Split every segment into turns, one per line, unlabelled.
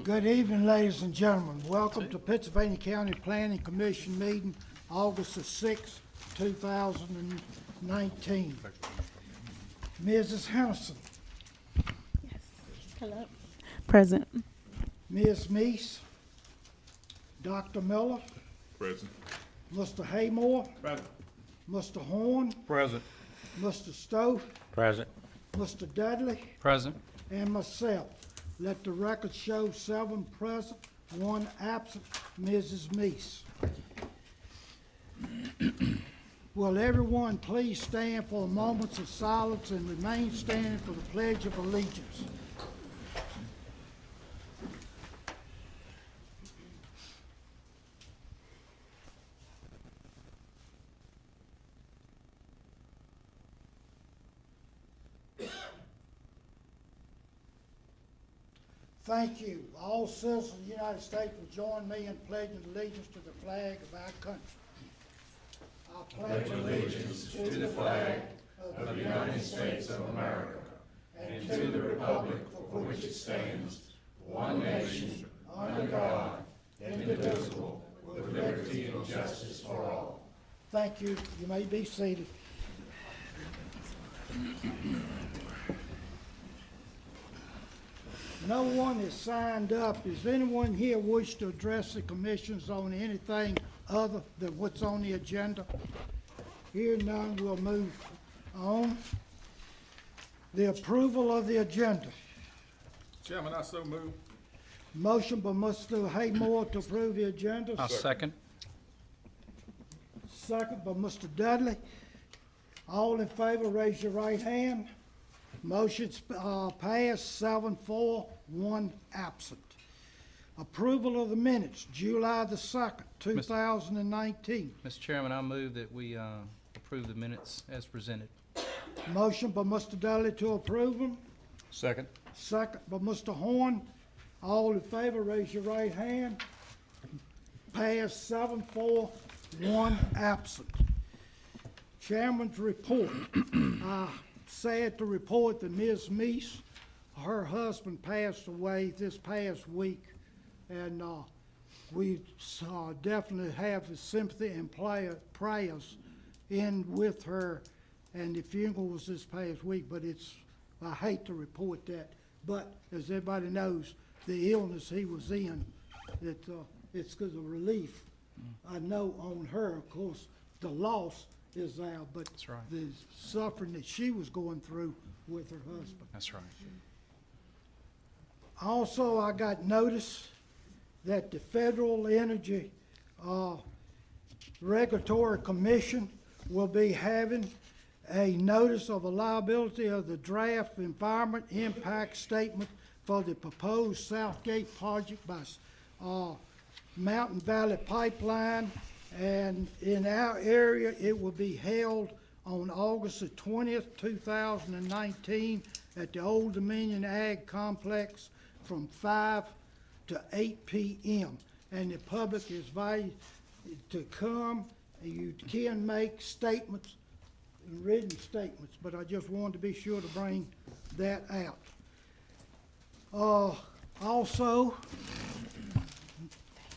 Good evening, ladies and gentlemen. Welcome to Pittsylvania County Planning Commission meeting, August the 6th, 2019. Mrs. Henderson,
Yes. Hello. Present.
Ms. Meese, Dr. Miller,
Present.
Mr. Haymore,
Present.
Mr. Horn,
Present.
Mr. Stowe,
Present.
Mr. Dudley,
Present.
and myself. Let the record show 7 present, 1 absent. Mrs. Meese. Will everyone please stand for a moment of silence and remain standing for the Pledge of Allegiance? Thank you. All citizens of the United States will join me in pledging allegiance to the flag of our country. I pledge allegiance to the flag of the United States of America and to the republic for which it stands, one nation, under God, indivisible, with liberty and justice for all. Thank you. You may be seated. No one is signed up. Is anyone here wish to address the commissions on anything other than what's on the agenda? Here none, we'll move on. The approval of the agenda.
Chairman, I so move.
Motion by Mr. Haymore to approve the agenda.
I'll second.
Second by Mr. Dudley. All in favor, raise your right hand. Motion's passed 7-4, 1 absent. Approval of the minutes, July the 2nd, 2019.
Mr. Chairman, I move that we approve the minutes as presented.
Motion by Mr. Dudley to approve them.
Second.
Second by Mr. Horn. All in favor, raise your right hand. Passed 7-4, 1 absent. Chairman's report. Sad to report that Ms. Meese, her husband passed away this past week, and we definitely have the sympathy and prayers in with her, and the funeral was this past week, but I hate to report that, but as everybody knows, the illness he was in, it's because of relief. I know on her, of course, the loss is there, but
That's right.
the suffering that she was going through with her husband.
That's right.
Also, I got notice that the Federal Energy Regulatory Commission will be having a notice of a liability of the draft environment impact statement for the proposed Southgate project by Mountain Valley Pipeline. And in our area, it will be held on August the 20th, 2019 at the Old Dominion Ag Complex from 5 to 8 p.m. And the public is invited to come, and you can make statements, written statements, but I just wanted to be sure to bring that out. Also,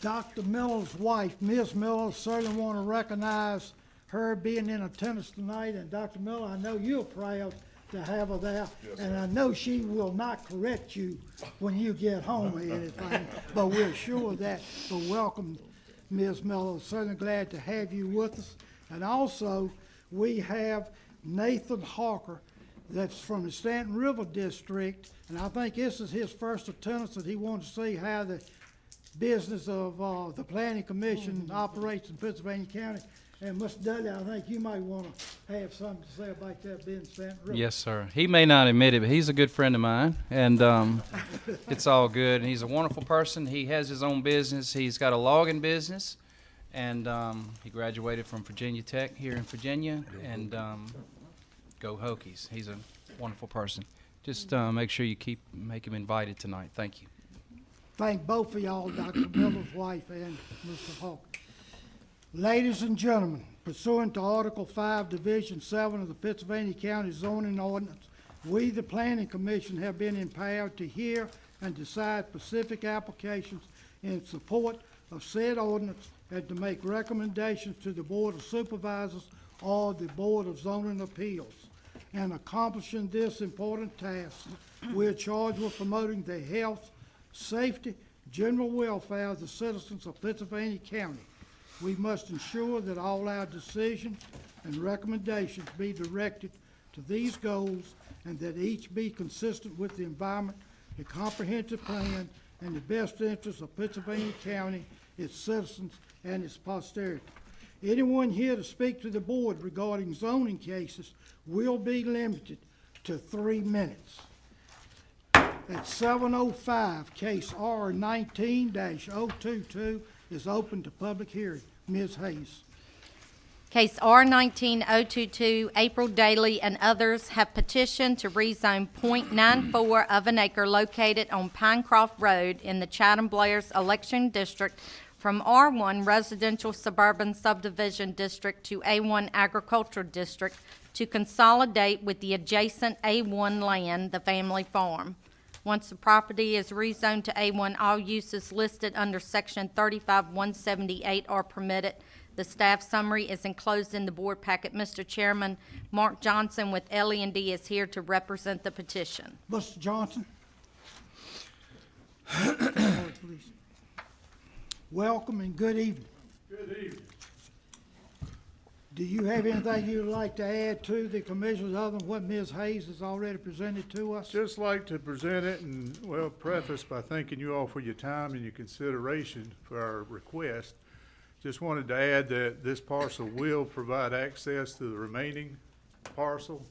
Dr. Miller's wife, Ms. Miller, certainly want to recognize her being in attendance tonight. And Dr. Miller, I know you're proud to have her there.
Yes,
and I know she will not correct you when you get home or anything, but we're sure of that. But welcome, Ms. Miller. Certainly glad to have you with us. And also, we have Nathan Hawker, that's from the Stanton River District, and I think this is his first attendance, that he wants to see how the business of the Planning Commission operates in Pittsylvania County. And Mr. Dudley, I think you might want to have something to say about that being Stanton River.
Yes, sir. He may not admit it, but he's a good friend of mine, and it's all good. And he's a wonderful person. He has his own business. He's got a logging business, and he graduated from Virginia Tech here in Virginia, and go Hokies. He's a wonderful person. Just make sure you make him invited tonight. Thank you.
Thank both of y'all, Dr. Miller's wife and Mr. Hawker. Ladies and gentlemen, pursuant to Article 5, Division 7 of the Pittsylvania County Zoning Ordinance, we, the Planning Commission, have been empowered to hear and decide specific applications in support of said ordinance, and to make recommendations to the Board of Supervisors or the Board of Zoning Appeals. In accomplishing this important task, we are charged with promoting the health, safety, general welfare of the citizens of Pittsylvania County. We must ensure that all our decisions and recommendations be directed to these goals, and that each be consistent with the environment, the comprehensive plan, and the best interests of Pittsylvania County, its citizens, and its posterity. Anyone here to speak to the board regarding zoning cases will be limited to 3 minutes. At 7:05, case R 19-022 is open to public hearing. Ms. Hayes.
Case R 19-022, April Daly and others have petitioned to rezone .94 of an acre located on Pinecroft Road in the Chatham Blairs election district from R1 Residential Suburban Subdivision District to A1 Agricultural District to consolidate with the adjacent A1 land, the family farm. Once the property is rezoned to A1, all uses listed under Section 35-178 are permitted. The staff summary is enclosed in the board packet. Mr. Chairman, Mark Johnson with LE&D is here to represent the petition.
Mr. Johnson. Please. Welcome and good evening.
Good evening.
Do you have anything you'd like to add to the commissioners other than what Ms. Hayes has already presented to us?
Just like to present it and, well, preface by thanking you all for your time and your consideration for our request. Just wanted to add that this parcel will provide access to the remaining parcel,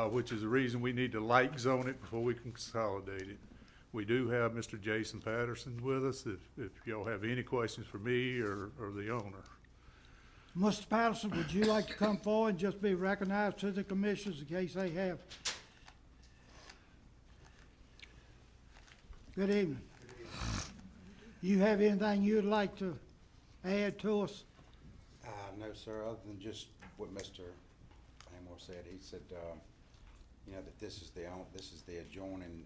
which is the reason we need to like zone it before we can consolidate it. We do have Mr. Jason Patterson with us if y'all have any questions for me or the owner.
Mr. Patterson, would you like to come forward and just be recognized to the commissioners in case they have? Good evening. You have anything you'd like to add to us?
No, sir, other than just what Mr. Amor said. He said, you know, that this is the adjoining,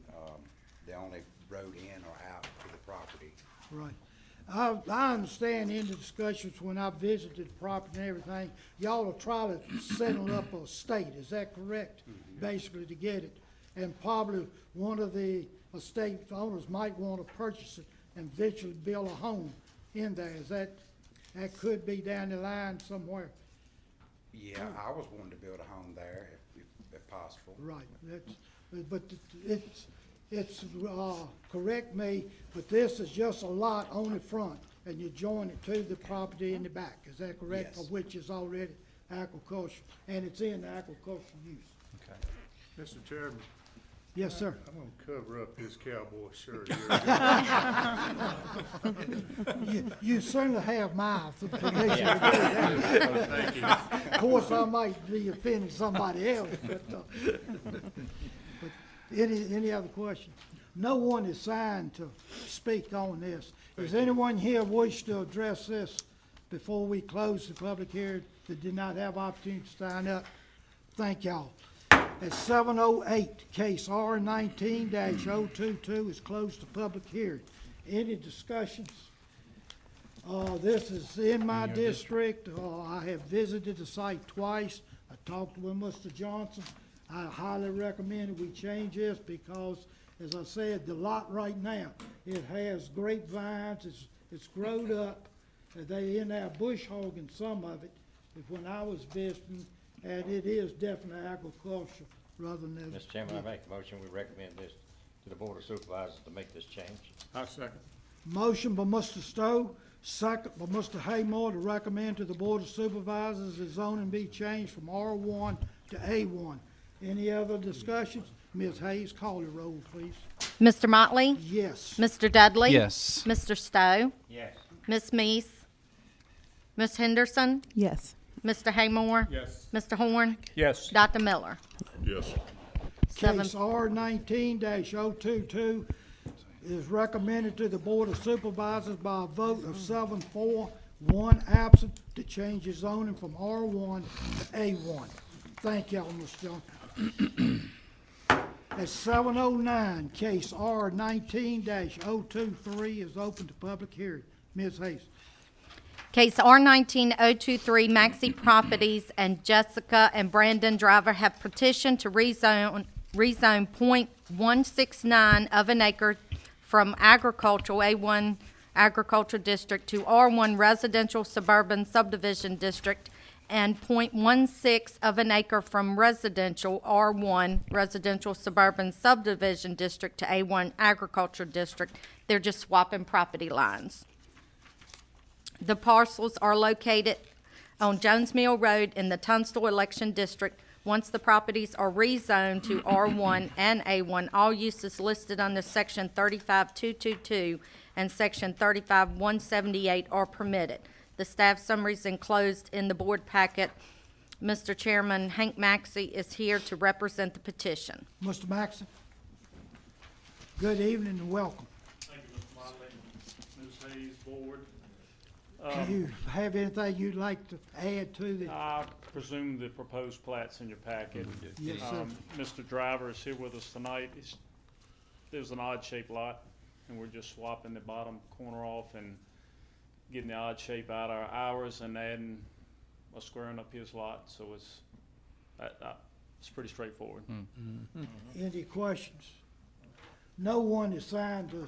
the only road in or out to the property.
Right. I understand in the discussions when I visited the property and everything, y'all are trying to settle up a estate, is that correct?
Mm-hmm.
Basically to get it. And probably one of the estate owners might want to purchase it and eventually build a home in there. Is that could be down the line somewhere?
Yeah, I was wanting to build a home there if possible.
Right, but it's correct me, but this is just a lot on the front, and you join it to the property in the back, is that correct?
Yes.
Of which is already agricultural, and it's in agricultural use.
Mr. Chairman,
Yes, sir.
I'm gonna cover up his cowboy shirt here.
You certainly have my permission to do that.
Thank you.
Of course, I might be offending somebody else, but any other questions? No one is signed to speak on this. Does anyone here wish to address this before we close the public hearing that did not have opportunity to sign up? Thank y'all. At 7:08, case R 19-022 is closed to public hearing. Any discussions? This is in my district. I have visited the site twice. I talked with Mr. Johnson. I highly recommend that we change this because, as I said, the lot right now, it has grapevines, it's growed up. They in there bush hogging some of it, when I was visiting, and it is definitely agriculture rather than.
Mr. Chairman, I make a motion, we recommend this to the Board of Supervisors to make this change.
I second.
Motion by Mr. Stowe, second by Mr. Haymore to recommend to the Board of Supervisors the zoning be changed from R1 to A1. Any other discussions? Ms. Hayes, call the roll, please.
Mr. Motley?
Yes.
Mr. Dudley?
Yes.
Mr. Stowe?
Yes.
Ms. Meese? Ms. Henderson?
Yes.
Mr. Haymore?
Yes.
Mr. Horn?
Yes.
Dr. Miller?
Yes.
Seven.
Case R 19-022 is recommended to the Board of Supervisors by a vote of 7-4, 1 absent, to change the zoning from R1 to A1. Thank y'all, Mr. Johnson. At 7:09, case R 19-023 is open to public hearing. Ms. Hayes.
Case R-19-023, Maxi Properties and Jessica and Brandon Driver have petitioned to rezone .169 of an acre from agricultural, A1 Agricultural District to R1 Residential Suburban Subdivision District and .16 of an acre from residential, R1 Residential Suburban Subdivision District to A1 Agriculture District. They're just swapping property lines. The parcels are located on Jones Mill Road in the Tunstall Election District. Once the properties are rezoned to R1 and A1, all uses listed under Section 35222 and Section 35178 are permitted. The staff summary is enclosed in the board packet. Mr. Chairman, Hank Maxey is here to represent the petition.
Mr. Maxon. Good evening and welcome.
Thank you, Mr. Motley, Ms. Hayes, board.
Do you have anything you'd like to add to the?
I presume the proposed plat's in your packet.
Yes, sir.
Mr. Driver is here with us tonight. There's an odd-shaped lot, and we're just swapping the bottom corner off and getting the odd shape out of ours and adding a squaring up his lot, so it's pretty straightforward.
Any questions? No one is signed to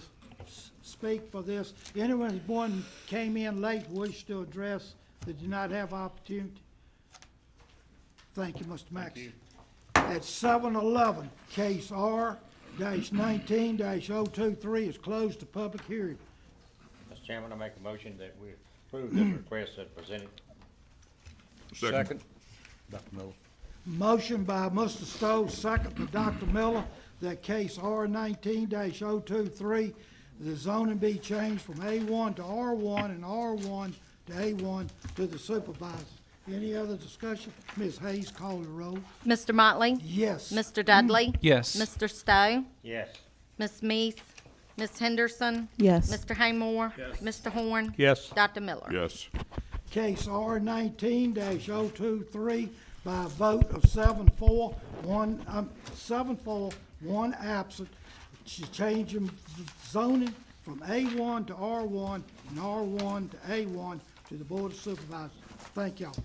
speak for this. Anyone came in late wish to address that did not have opportunity? Thank you, Mr. Maxey. At 7:11, case R-19-023 is closed to public hearing.
Mr. Chairman, I make a motion that we approve this request as presented.
Second.
Motion by Mr. Stowe, second by Dr. Miller, that case R-19-023, the zoning be changed from A1 to R1 and R1 to A1 to the supervisors. Any other discussion? Ms. Hayes, call the roll.
Mr. Motley?
Yes.
Mr. Dudley?
Yes.
Mr. Stowe?
Yes.
Ms. Meese? Ms. Henderson?
Yes.
Mr. Haymore?
Yes.
Mr. Horn?
Yes.
Dr. Miller?
Yes.
Case R-19-023 by a vote of 7-4, one absent, changing zoning from A1 to R1 and R1 to A1 to the Board of Supervisors. Thank y'all.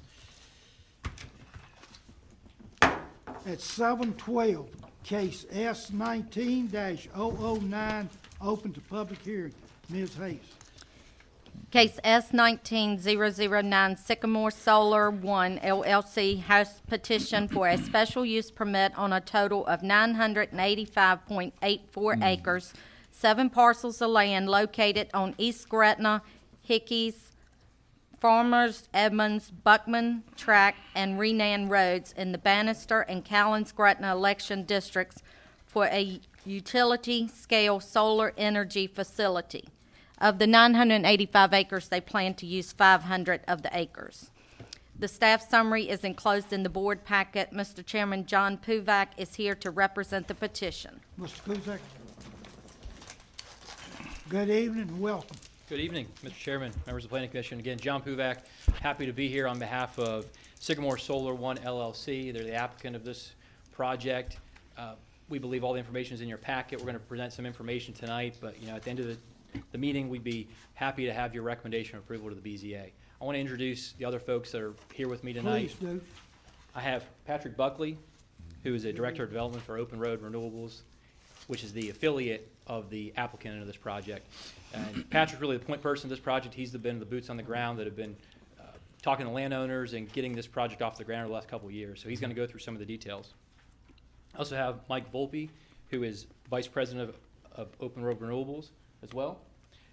At 7:12, case S-19-009, open to public hearing. Ms. Hayes.
Case S-19-009 Sycamore Solar One LLC has petitioned for a special use permit on a total of 985.84 acres, 7 parcels of land located on East Gretna, Hickey's, Farmers, Edmonds, Buckman Track, and Renan Roads in the Bannister and Callens Gretna election districts for a utility-scale solar energy facility. Of the 985 acres, they plan to use 500 of the acres. The staff summary is enclosed in the board packet. Mr. Chairman, John Puvak is here to represent the petition.
Mr. Kuzak. Good evening and welcome.
Good evening, Mr. Chairman, members of the Planning Commission. Again, John Puvak, happy to be here on behalf of Sycamore Solar One LLC. They're the applicant of this project. We believe all the information is in your packet. We're going to present some information tonight, but at the end of the meeting, we'd be happy to have your recommendation of approval to the BZA. I want to introduce the other folks that are here with me tonight.
Please do.
I have Patrick Buckley, who is a Director of Development for Open Road Renewables, which is the affiliate of the applicant of this project. And Patrick's really the point person of this project. He's been the boots on the ground that have been talking to landowners and getting this project off the ground over the last couple of years. So he's going to go through some of the details. I also have Mike Volpe, who is Vice President of Open Road Renewables as well.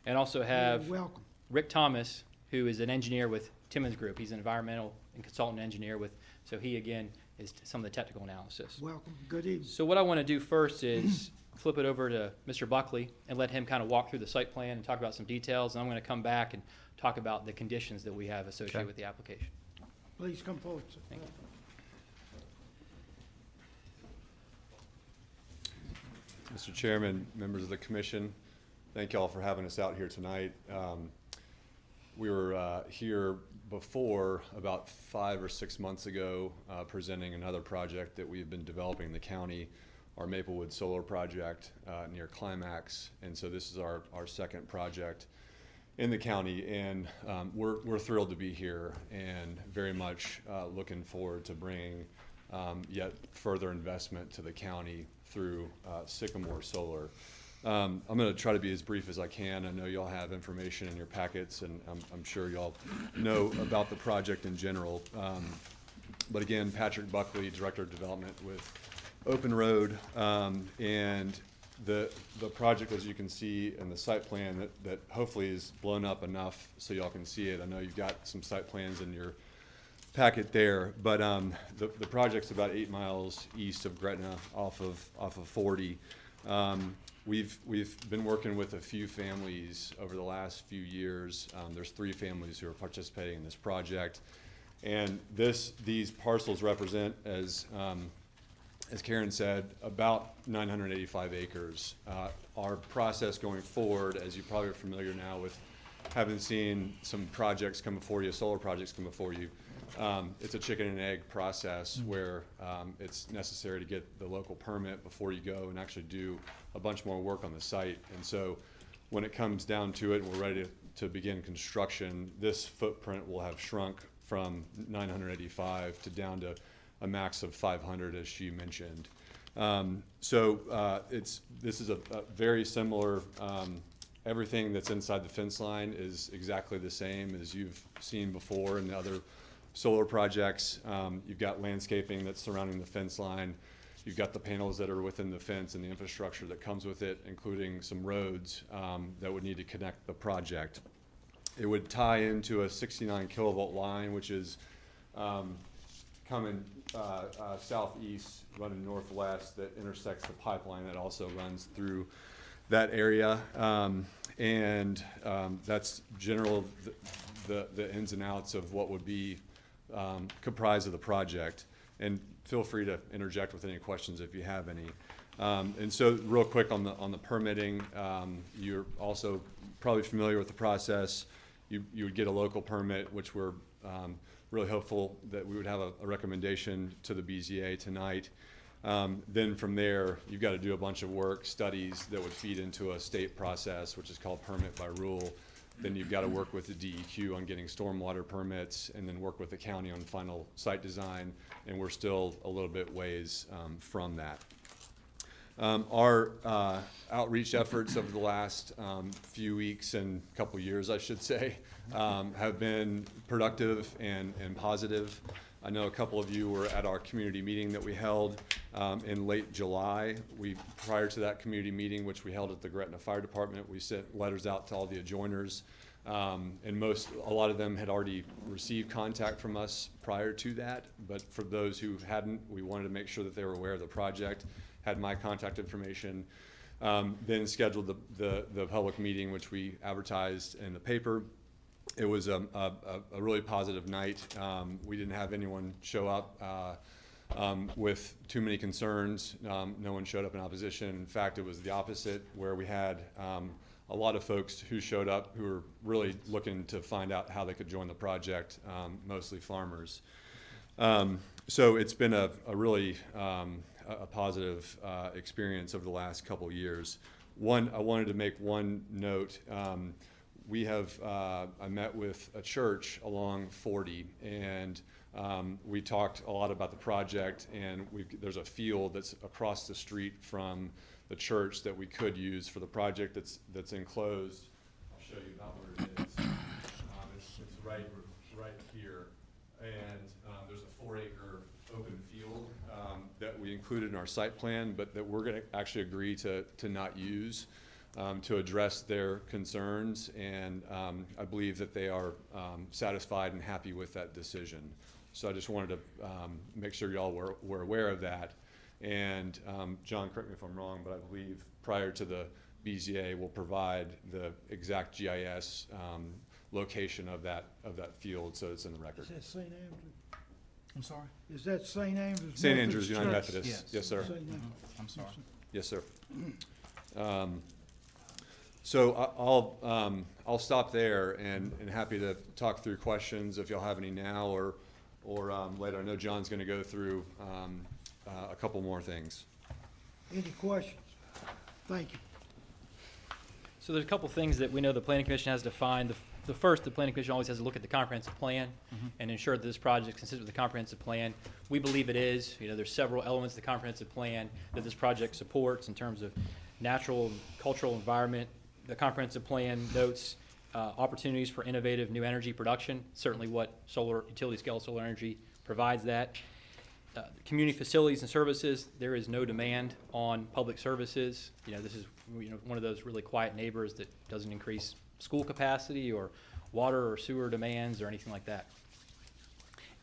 And also have
Welcome.
Rick Thomas, who is an engineer with Timmons Group. He's an environmental and consultant engineer so he again is some of the technical analysis.
Welcome. Good evening.
So what I want to do first is flip it over to Mr. Buckley and let him kind of walk through the site plan and talk about some details. And I'm going to come back and talk about the conditions that we have associated with the application.
Please come forward, sir.
Thank you.
Mr. Chairman, members of the commission, thank you all for having us out here tonight. We were here before about 5 or 6 months ago presenting another project that we've been developing in the county our Maplewood Solar project near Climax. And so this is our second project in the county, and we're thrilled to be here and very much looking forward to bringing yet further investment to the county through Sycamore Solar. I'm going to try to be as brief as I can. I know y'all have information in your packets, and I'm sure y'all know about the project in general. But again, Patrick Buckley, Director of Development with Open Road, and the project, as you can see in the site plan, that hopefully is blown up enough so y'all can see it. I know you've got some site plans in your packet there, but the project's about 8 miles east of Gretna, off of 40. We've been working with a few families over the last few years. There's 3 families who are participating in this project, and these parcels represent, as Karen said, about 985 acres. Our process going forward, as you probably are familiar now with having seen some projects come before you, solar projects come before you, it's a chicken and egg process where it's necessary to get the local permit before you go and actually do a bunch more work on the site. And so when it comes down to it and we're ready to begin construction, this footprint will have shrunk from 985 to down to a max of 500, as she mentioned. This is a very similar, everything that's inside the fence line is exactly the same as you've seen before in the other solar projects. You've got landscaping that's surrounding the fence line. You've got the panels that are within the fence and the infrastructure that comes with it, including some roads that would need to connect the project. It would tie into a 69 kilovolt line, which is coming southeast, running northwest, that intersects the pipeline that also runs through that area. That's general the ins and outs of what would be comprised of the project. And feel free to interject with any questions if you have any. And so real quick on the permitting, you're also probably familiar with the process. You would get a local permit, which we're really hopeful that we would have a recommendation to the BZA tonight. Then from there, you've got to do a bunch of work, studies that would feed into a state process, which is called permit by rule. Then you've got to work with the DEQ on getting stormwater permits, and then work with the county on final site design, and we're still a little bit ways from that. Our outreach efforts over the last few weeks and couple years, I should say, have been productive and positive. I know a couple of you were at our community meeting that we held in late July. Prior to that community meeting, which we held at the Gretna Fire Department, we sent letters out to all the adjoiners, and a lot of them had already received contact from us prior to that. But for those who hadn't, we wanted to make sure that they were aware of the project, had my contact information, then scheduled the public meeting, which we advertised in the paper. It was a really positive night. We didn't have anyone show up with too many concerns. No one showed up in opposition. In fact, it was the opposite, where we had a lot of folks who showed up who were really looking to find out how they could join the project, mostly farmers. So it's been a really a positive experience over the last couple years. I wanted to make one note. I met with a church along 40, and we talked a lot about the project, and there's a field that's across the street from the church that we could use for the project that's enclosed. I'll show you about where it is. It's right here, and there's a 4-acre open field that we included in our site plan, but that we're going to actually agree to not use. To address their concerns, and I believe that they are satisfied and happy with that decision. So I just wanted to make sure y'all were aware of that. And John, correct me if I'm wrong, but I believe prior to the BZA will provide the exact GIS location of that field, so it's in the record.
Is that St. Andrews?
I'm sorry?
Is that St. Andrews?
St. Andrews United
Church?
Methodist. Yes, sir.
St. Andrews.
I'm sorry.
Yes, sir. So I'll stop there, and happy to talk through questions if y'all have any now or later. I know John's going to go through a couple more things.
Any questions? Thank you.
So there's a couple things that we know the planning commission has defined. The first, the planning commission always has to look at the comprehensive plan and ensure that this project is consistent with the comprehensive plan. We believe it is. You know, there's several elements of the comprehensive plan that this project supports in terms of natural and cultural environment. The comprehensive plan notes opportunities for innovative new energy production, certainly what solar, utility scale solar energy provides that. Community facilities and services, there is no demand on public services. You know, this is, you know, one of those really quiet neighbors that doesn't increase school capacity or water or sewer demands or anything like that.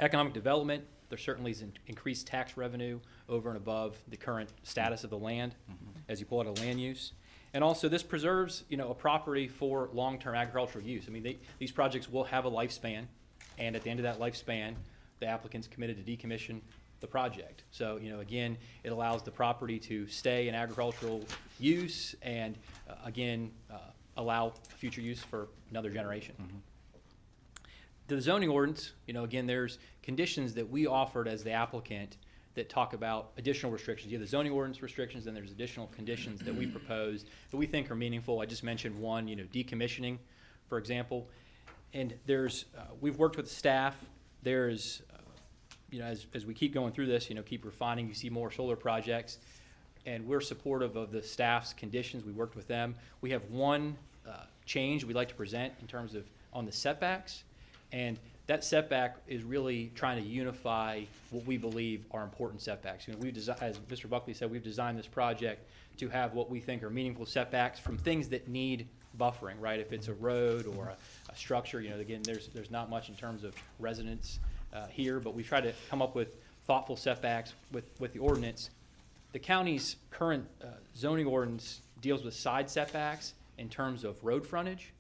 Economic development, there certainly is increased tax revenue over and above the current status of the land as you pull out a land use. And also this preserves, you know, a property for long-term agricultural use. I mean, these projects will have a lifespan, and at the end of that lifespan, the applicant's committed to decommission the project. So, you know, again, it allows the property to stay in agricultural use and, again, allow future use for another generation. The zoning ordinance, you know, again, there's conditions that we offered as the applicant that talk about additional restrictions. You have the zoning ordinance restrictions, and there's additional conditions that we propose that we think are meaningful. I just mentioned one, you know, decommissioning, for example. And there's, we've worked with staff. There's, you know, as we keep going through this, you know, keep refining, you see more solar projects, and we're supportive of the staff's conditions. We worked with them. We have one change we'd like to present in terms of on the setbacks, and that setback is really trying to unify what we believe are important setbacks. You know, as Mr. Buckley said, we've designed this project to have what we think are meaningful setbacks from things that need buffering, right? If it's a road or a structure, you know, again, there's not much in terms of residents here, but we try to come up with thoughtful setbacks with the ordinance. The county's current zoning ordinance deals with side setbacks in terms of road frontage,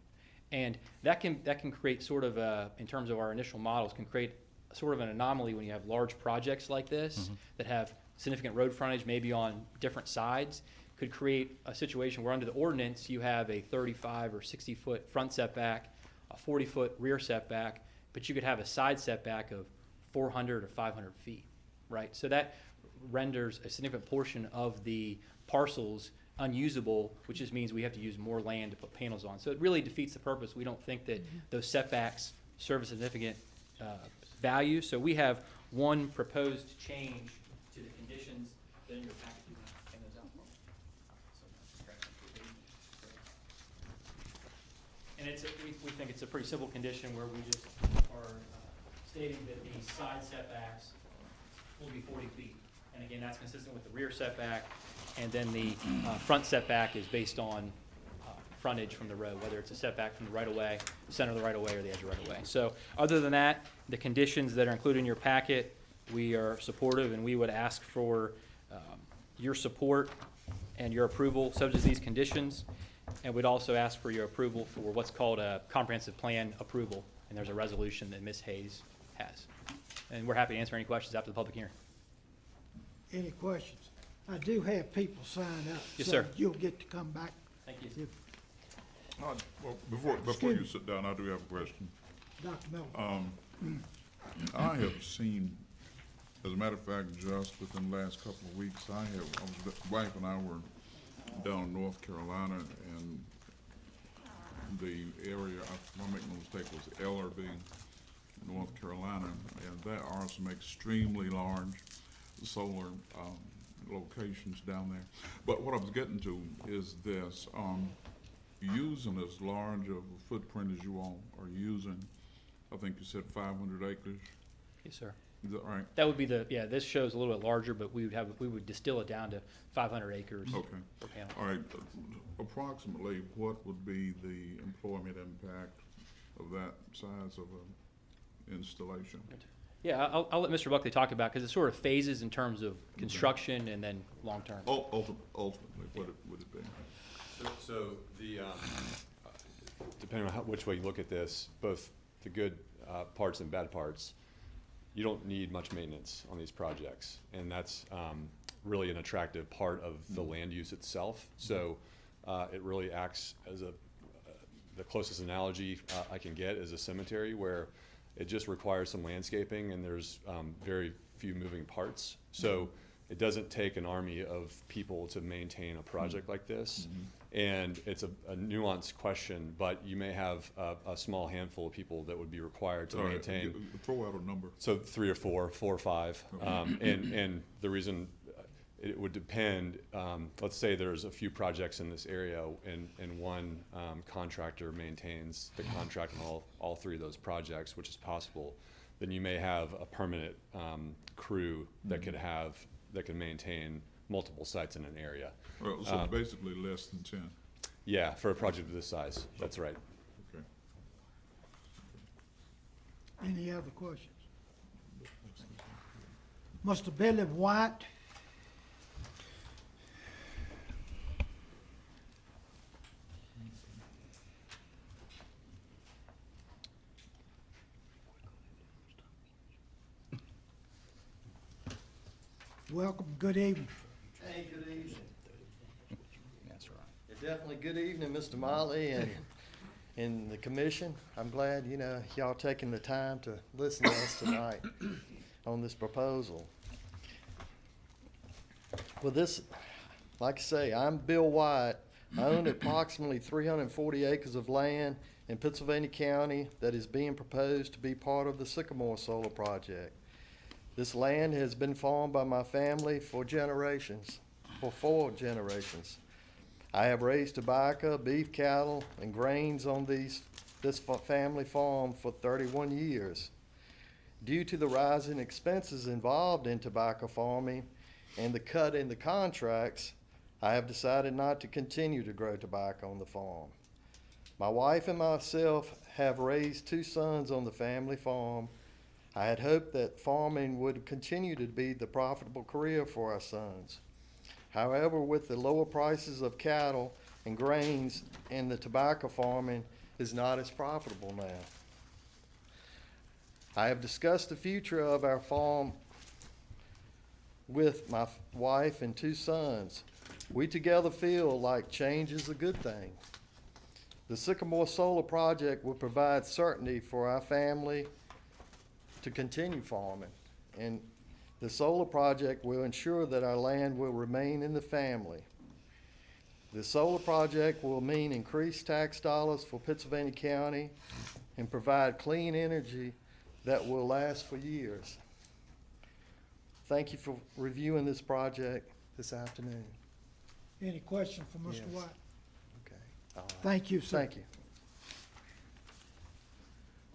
and that can create sort of in terms of our initial models, can create sort of an anomaly when you have large projects like this that have significant road frontage, maybe on different sides. Could create a situation where under the ordinance you have a 35 or 60 foot front setback, a 40 foot rear setback, but you could have a side setback of 400 or 500 feet, right? So that renders a significant portion of the parcels unusable, which just means we have to use more land to put panels on. So it really defeats the purpose. We don't think that those setbacks serve a significant value. So we have one proposed change to the conditions that in your package. You can hang those out for me. And we think it's a pretty simple condition where we just are stating that the side setbacks will be 40 feet. And again, that's consistent with the rear setback. And then the front setback is based on frontage from the road, whether it's a setback from the right-of-way, the center of the right-of-way, or the edge of the right-of-way. So other than that, the conditions that are included in your packet, we are supportive, and we would ask for your support and your approval subject to these conditions. And we'd also ask for your approval for what's called a comprehensive plan approval. And there's a resolution that Ms. Hayes has. And we're happy to answer any questions after the public hearing.
Any questions? I do have people sign up.
Yes,
so
sir.
You'll get to come back.
Thank you.
Well, before you sit down, I do have a question.
Dr. Miller.
I have seen, as a matter of fact, just within the last couple of weeks, wife and I were down in North Carolina, and the area, if I make no mistake, was Ellerby, North Carolina, and there are some extremely large solar locations down there. But what I was getting to is this, using as large of a footprint as you all are using, I think you said 500 acres,
Yes, sir.
is that right?
That would be this shows a little bit larger, but we would distill it down to 500 acres
Okay.
per panel.
All right, approximately what would be the employment impact of that size of an installation?
Yeah, I'll let Mr. Buckley talk about, because it sort of phases in terms of construction and then long-term.
Ultimately, what would it be?
So the, depending on which way you look at this, both the good parts and bad parts, you don't need much maintenance on these projects. And that's really an attractive part of the land use itself. So it really acts as the closest analogy I can get is a cemetery, where it just requires some landscaping and there's very few moving parts. So it doesn't take an army of people to maintain a project like this. And it's a nuanced question, but you may have a small handful of people that would be required to
All right,
maintain.
throw out a number.
So 3 or 4 or 5. And the reason it would depend, let's say there's a few projects in this area and one contractor maintains the contract on all 3 of those projects, which is possible, then you may have a permanent crew that can maintain multiple sites in an area.
Well, so basically less than 10.
Yeah, for a project of this size, that's right.
Okay.
Any other questions? Mr. Billy White? Welcome, good evening.
Hey, good evening.
That's right.
Definitely good evening, Mr. Motley and the commission. I'm glad, y'all taking the time to listen to us tonight on this proposal. Well, like I say, I'm Bill White. I own approximately 340 acres of land in Pittsylvania County that is being proposed to be part of the Sycamore Solar Project. This land has been farmed by my family for 4 generations. I have raised tobacco, beef cattle, and grains on this family farm for 31 years. Due to the rising expenses involved in tobacco farming and the cut in the contracts, I have decided not to continue to grow tobacco on the farm. My wife and myself have raised 2 sons on the family farm. I had hoped that farming would continue to be the profitable career for our sons. However, with the lower prices of cattle and grains, and the tobacco farming is not as profitable now. I have discussed the future of our farm with my wife and 2 sons. We together feel like change is a good thing. The Sycamore Solar Project will provide certainty for our family to continue farming, and the solar project will ensure that our land will remain in the family. The solar project will mean increased tax dollars for Pittsylvania County and provide clean energy that will last for years. Thank you for reviewing this project this afternoon.
Any question for Mr.
Yes.
White?
Okay. All right.
Thank you, sir.
Thank you.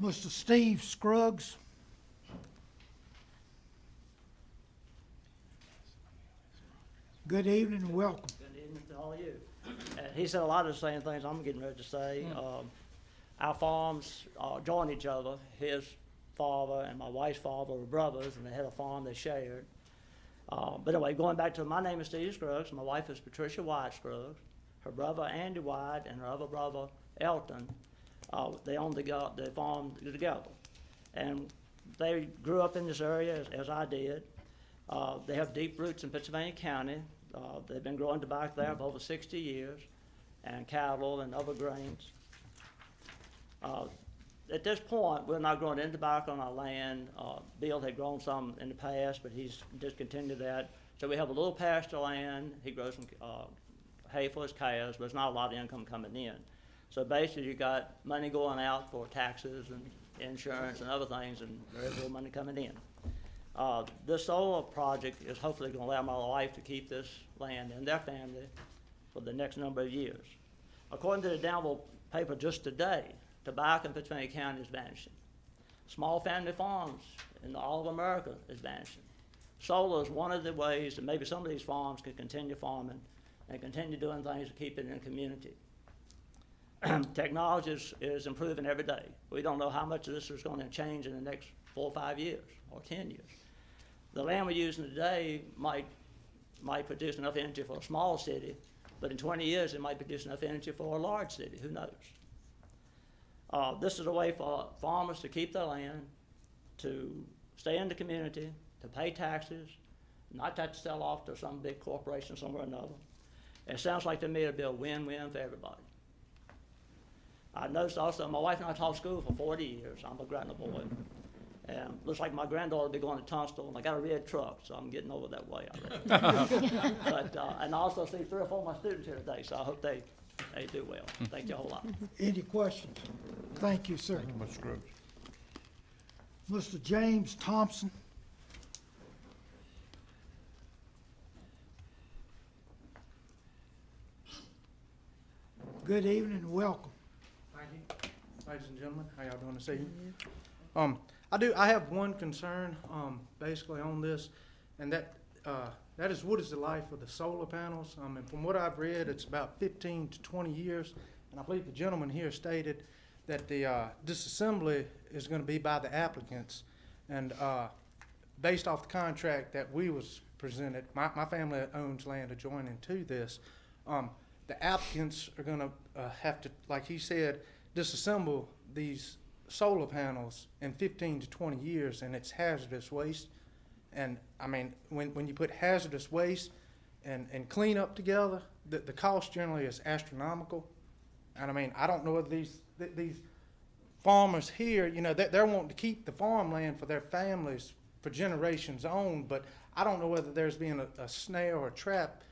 Mr. Steve Scruggs? Good evening and welcome.
Good evening to all of you. He said a lot of the same things I'm getting ready to say. Our farms join each other. His father and my wife's father were brothers, and they had a farm they shared. But anyway, going back to my name is Steve Scruggs. My wife is Patricia White Scruggs. Her brother Andy White and her other brother Elton, they owned the farm together. And they grew up in this area as I did. They have deep roots in Pittsylvania County. They've been growing tobacco there for over 60 years, and cattle and other grains. At this point, we're not growing any tobacco on our land. Bill had grown some in the past, but he's discontinued that. So we have a little pasture land. He grows some hay for his cows, but there's not a lot of income coming in. So basically, you got money going out for taxes and insurance and other things, and very little money coming in. This solar project is hopefully going to allow my wife to keep this land in their family for the next number of years. According to the Downville paper just today, tobacco in Pittsylvania County is vanishing. Small family farms in all of America is vanishing. Solar is one of the ways that maybe some of these farms can continue farming and continue doing things to keep it in the community. Technology is improving every day. We don't know how much of this is going to change in the next 4 or 5 years or 10 years. The land we're using today might produce enough energy for a small city, but in 20 years it might produce enough energy for a large city. Who knows? This is a way for farmers to keep their land, to stay in the community, to pay taxes, not to have to sell off to some big corporation somewhere or another. It sounds like to me it'll be a win-win for everybody. I noticed also, my wife and I taught school for 40 years. I'm a graduate boy. And looks like my granddaughter will be going to Tunstall, and I got a red truck, so I'm getting over that way already. But, and I also see 3 or 4 of my students here today, so I hope they do well. Thank you a whole lot.
Any questions? Thank you, sir.
Mr. Groves.
Mr. James Thompson. Good evening and welcome.
Thank you, ladies and gentlemen. How y'all doing this evening? I have one concern, basically on this, and that is what is the life of the solar panels? And from what I've read, it's about 15 to 20 years. And I believe the gentleman here stated that the disassembly is going to be by the applicants. And based off the contract that we was presented, my family owns land adjoining to this. The applicants are going to have to, like he said, disassemble these solar panels in 15 to 20 years, and it's hazardous waste. And I mean, when you put hazardous waste and cleanup together, the cost generally is astronomical. And I mean, I don't know whether these farmers here, you know, they're wanting to keep the farmland for their families for generations on, but I don't know whether there's been a snare or a trap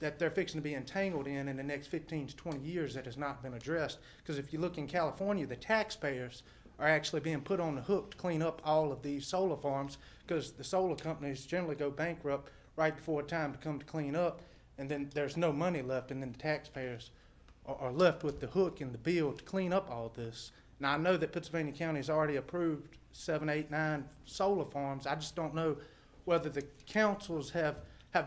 that they're fixing to be entangled in the next 15 to 20 years that has not been addressed. Because if you look in California, the taxpayers are actually being put on the hook to clean up all of these solar farms, because the solar companies generally go bankrupt right before time to come to clean up, and then there's no money left, and then the taxpayers are left with the hook and the bill to clean up all this. Now, I know that Pittsylvania County has already approved 7, 8, 9 solar farms. I just don't know whether the councils have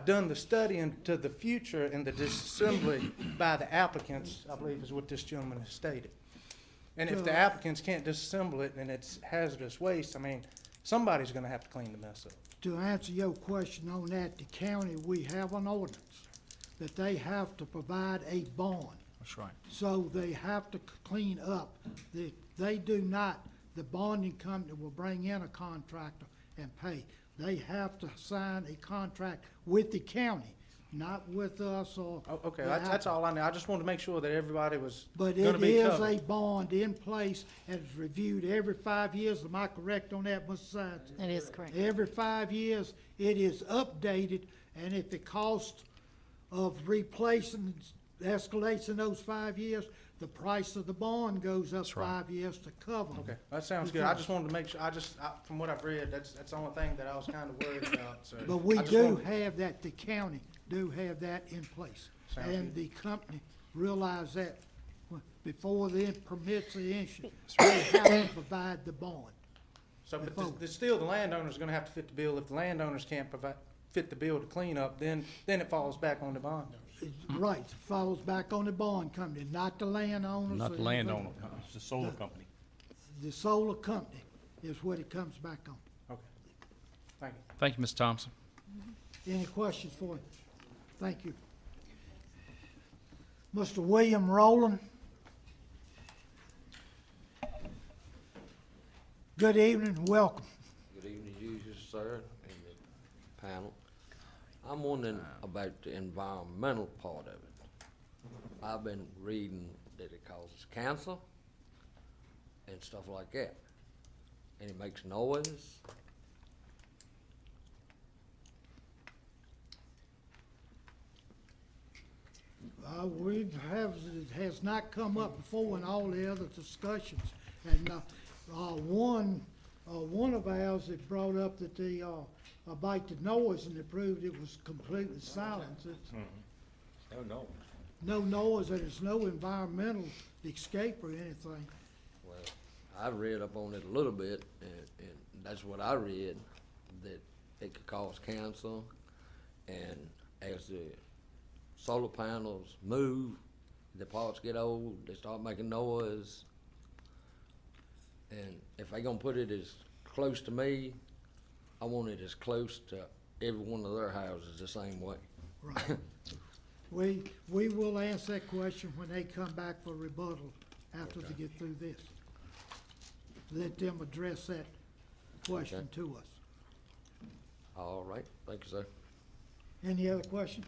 done the study into the future and the disassembly by the applicants, I believe is what this gentleman has stated. And if the applicants can't disassemble it and it's hazardous waste, I mean, somebody's gonna have to clean the mess up.
To answer your question on that, the county, we have an ordinance that they have to provide a bond.
That's right.
So they have to clean up. They do not, the bonding company will bring in a contractor and pay. They have to sign a contract with the county, not with us or.
Oh, okay, that's all I know. I just wanted to make sure that everybody was
But
gonna
it
be
is
covered.
a bond in place and it's reviewed every 5 years. Am I correct on that, Mr. Sides?
That is correct.
Every 5 years, it is updated, and if the cost of replacing escalates in those 5 years, the price of the bond goes up 5 years to cover.
Okay, that sounds good. I just wanted to make sure, from what I've read, that's the only thing that I was kind of worried about, so.
But we
I just
do
wanted-
have that, the county do have that in place.
Sounds
And
good.
the company realize that before the permits the issue, they have to provide the bond.
So, but still, the landowner's gonna have to fit the bill. If the landowners can't fit the bill to clean up, then it falls back on the bond.
Right, it falls back on the bond company, not the landowners.
Not
or
the landowner,
anything.
it's the solar company.
The solar company is what it comes back on.
Okay, thank you.
Thank you, Mr. Thompson.
Any questions for him? Thank you. Mr. William Rowland. Good evening and welcome.
Good evening to you, sir, and the panel. I'm wondering about the environmental part of it. I've been reading that it causes cancer and stuff like that, and it makes noise.
It has not come up before in all the other discussions. And, one of ours that brought up that about the noise and it proved it was completely silent. It's
Oh, no.
no noise and there's no environmental escape or anything.
Well, I read up on it a little bit, and that's what I read, that it could cause cancer, and as the solar panels move, the parts get old, they start making noise. And if they gonna put it as close to me, I want it as close to every one of their houses the same way.
Right. We will answer that question when they come back for rebuttal after they get through this. Let them address that question
Okay.
to us.
All right, thank you, sir.
Any other questions?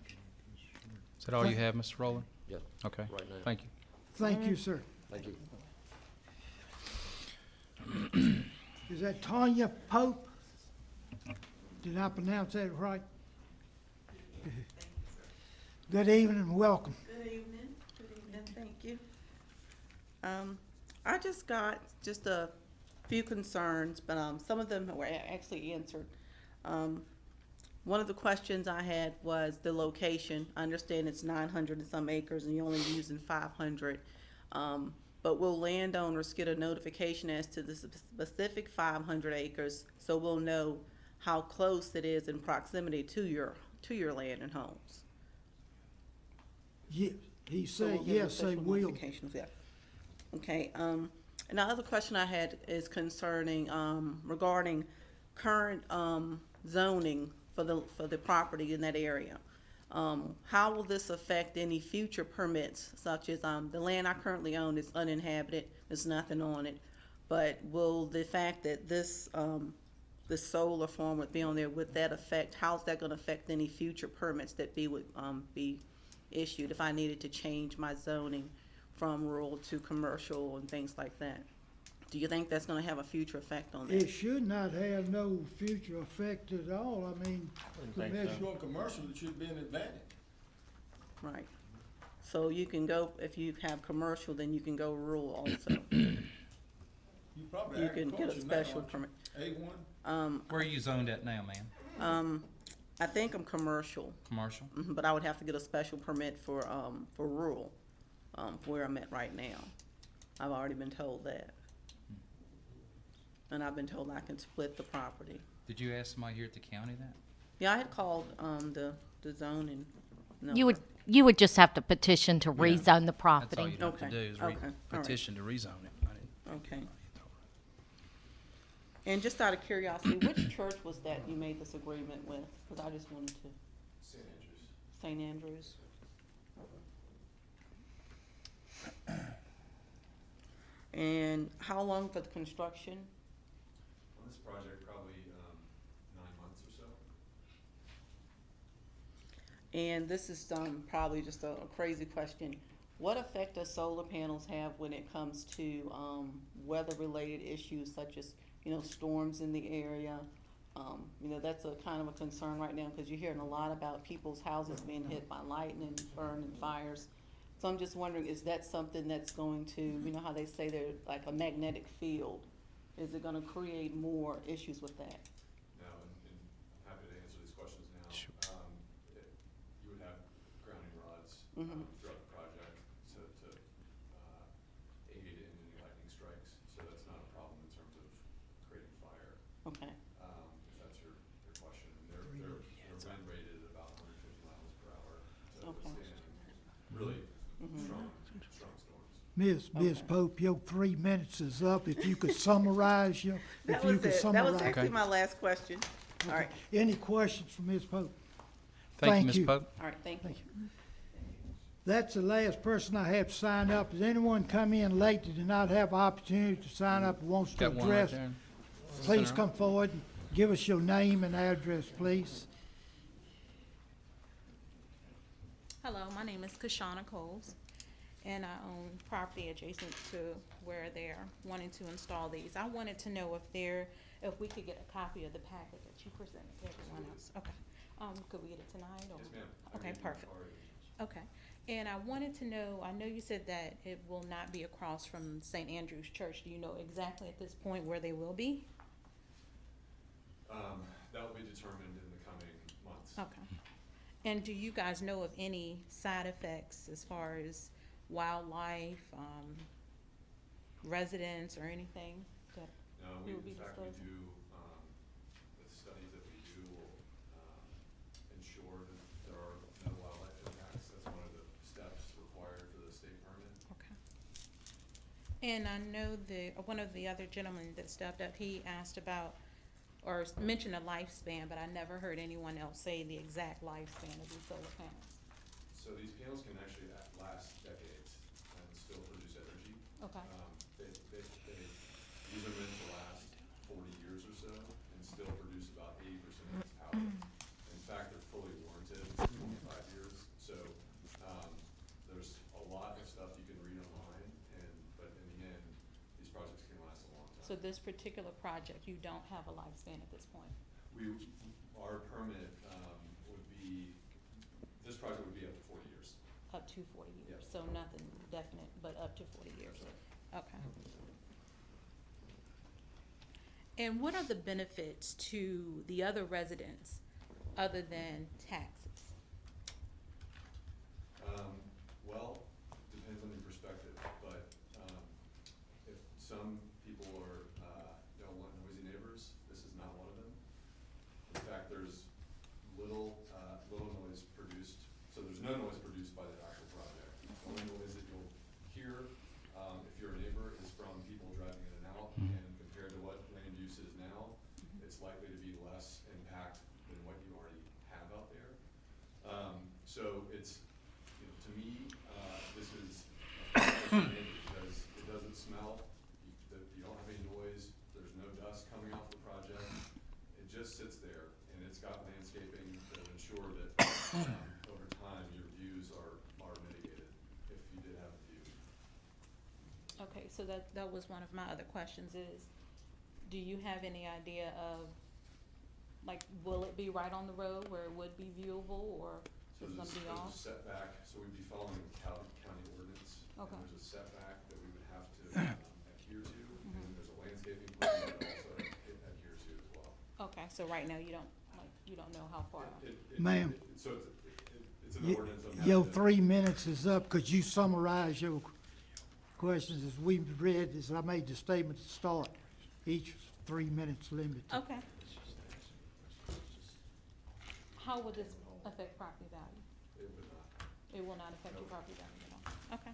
Is that all you have, Mr. Rowland?
Yes,
Okay,
right now.
thank you.
Thank you, sir.
Thank you.
Is that Tanya Pope? Did I pronounce that right? Good evening and welcome.
Good evening, thank you. I just got just a few concerns, but some of them were actually answered. One of the questions I had was the location. I understand it's 900 and some acres and you're only using 500. But will landowners get a notification as to the specific 500 acres so we'll know how close it is in proximity to your land and homes?
Yeah, he
So
said
we'll get
yes, they
official
will.
notifications, yeah. Okay, and the other question I had is concerning, regarding current, zoning for the property in that area. How will this affect any future permits, such as, the land I currently own is uninhabited, there's nothing on it. But will the fact that this solar farm would be on there, would that affect, how's that gonna affect any future permits that would be issued if I needed to change my zoning from rural to commercial and things like that? Do you think that's gonna have a future effect on that?
It should not have no future effect at all. I mean,
think so.
commercial-
If you're going commercial, it should be an advantage.
Right. So you can go, if you have commercial, then you can go rural also.
You probably
You can get a
agriculture now,
special
aren't you?
permit.
A1?
Where are you zoned at now, ma'am?
I think I'm commercial,
Commercial?
but I would have to get a special permit for rural, where I'm at right now. I've already been told that. And I've been told I can split the property.
Did you ask somebody here at the county that?
Yeah, I had called, the zoning.
You would just have to petition to rezone the
That's all
property.
you'd have to
Okay,
do is
okay, all right.
petition to rezone it. I didn't-
Okay. And just out of curiosity, which church was that you made this agreement with? Because I just wanted to.
St. Andrews.
St. Andrews. And how long for the construction?
On this project, probably 9 months or so.
And this is probably just a crazy question. What effect does solar panels have when it comes to weather-related issues such as, storms in the area? That's a kind of a concern right now because you're hearing a lot about people's houses being hit by lightning, burn, and fires. So I'm just wondering, is that something that's going to, how they say they're like a magnetic field? Is it gonna create more issues with that?
No, and I'm happy to answer these questions now.
Sure.
You would have grounding rods throughout the project to aid in any lightning strikes, so that's not a problem in terms of creating fire.
Okay,
If that's your question. And they're wind rated at about 150 miles per hour to
Okay.
withstand really strong storms.
Ms. Pope, your 3 minutes is up. If you could summarize your,
that
if you
was
could
it. That
summarize.
was actually my last question. All right,
Any questions for Ms. Pope?
Thank you, Ms. Pope.
all right, thank you.
That's the last person I have signed up. Has anyone come in late that did not have opportunity to sign up and wants to
Got one right
address?
there.
Please
Center.
come forward and give us your name and address, please.
Hello, my name is Kashana Coles, and I own property adjacent to where they're wanting to install these. I wanted to know if we could get a copy of the packet that you presented to everyone else. Okay. Could we get it tonight or?
Yes, ma'am.
Okay, perfect. Okay. And I wanted to know, I know you said that it will not be across from St. Andrew's Church. Do you know exactly at this point where they will be?
That will be determined in the coming months.
Okay. And do you guys know of any side effects as far as wildlife, residents, or anything that
No,
we will be
in fact, we
disclosing?
do, the studies that we do will ensure that there are no wildlife impacts. That's one of the steps required for the state permit.
Okay. And I know one of the other gentlemen that stepped up, he asked about, or mentioned a lifespan, but I never heard anyone else say the exact lifespan of these solar panels.
So these panels can actually last decades and still produce energy.
Okay.
They use them meant to last 40 years or so and still produce about 80% of its power. In fact, they're fully warranted for 25 years. So there's a lot of stuff you can read online, but in the end, these projects can last a long time.
So this particular project, you don't have a lifespan at this point?
Our permit would be, this project would be up to 40 years.
Up to 40 years,
Yes.
so nothing definite, but up to 40 years. Okay. And what are the benefits to the other residents other than taxes?
Well, depends on your perspective, but if some people don't want noisy neighbors, this is not one of them. In fact, there's little noise produced, so there's no noise produced by the actual project. The only noise that you'll hear, if you're a neighbor, is from people driving in and out, and compared to what land use is now, it's likely to be less impact than what you already have out there. So it's, to me, this is because it doesn't smell, you don't have any noise, there's no dust coming off the project. It just sits there, and it's got landscaping that will ensure that over time your views are mitigated if you did have a view.
Okay, so that was one of my other questions is, do you have any idea of, like, will it be right on the road where it would be viewable, or
So
is it gonna be
there's
off?
a setback, so we'd be following the county ordinance.
Okay.
And there's a setback that we would have to adhere to, and then there's a landscaping plan that also adheres to as well.
Okay, so right now you don't know how far off?
Ma'am.
So it's an ordinance. I'm
Your
happy to-
3 minutes is up. Could you summarize your questions as we read, as I made the statement to start? Each 3 minutes limit.
Okay. How would this affect property value?
It would not.
It will not affect your property value at all? Okay,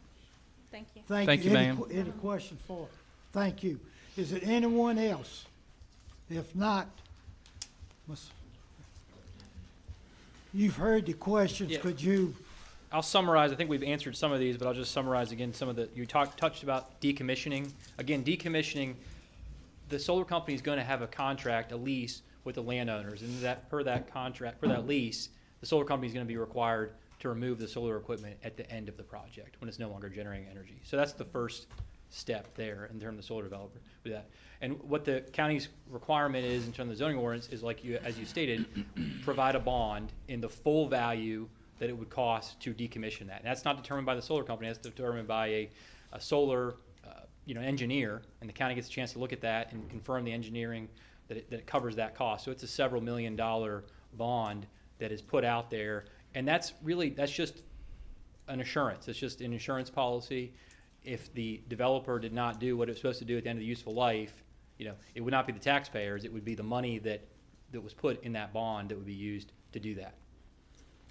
thank you.
Thank you,
Any
ma'am.
Any questions for? Thank you. Is it anyone else? If not, you've heard the questions.
Yeah.
Could you?
I'll summarize. I think we've answered some of these, but I'll just summarize again some of the, you touched about decommissioning. Again, decommissioning, the solar company is going to have a contract, a lease with the landowners, and per that lease, the solar company is going to be required to remove the solar equipment at the end of the project when it's no longer generating energy. So that's the first step there in terms of the solar developer with that. And what the county's requirement is in terms of the zoning ordinance is, like you, as you stated, provide a bond in the full value that it would cost to decommission that. And that's not determined by the solar company, that's determined by a solar engineer, and the county gets a chance to look at that and confirm the engineering that it covers that cost. So it's a several $1 million bond that is put out there, and that's just an assurance. It's just an insurance policy. If the developer did not do what it was supposed to do at the end of the useful life, it would not be the taxpayers, it would be the money that was put in that bond that would be used to do that.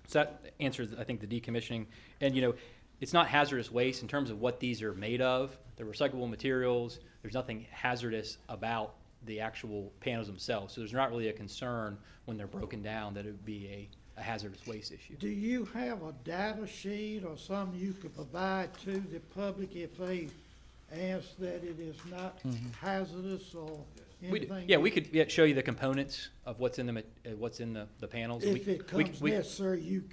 So that answers, I think, the decommissioning. And, it's not hazardous waste in terms of what these are made of. They're recyclable materials. There's nothing hazardous about the actual panels themselves. So there's not really a concern when they're broken down that it would be a hazardous waste issue.
Do you have a data sheet or something you could provide to the public if they ask that it is not hazardous or anything?
We could show you the components of what's in the panels.
If it comes necessary, you'll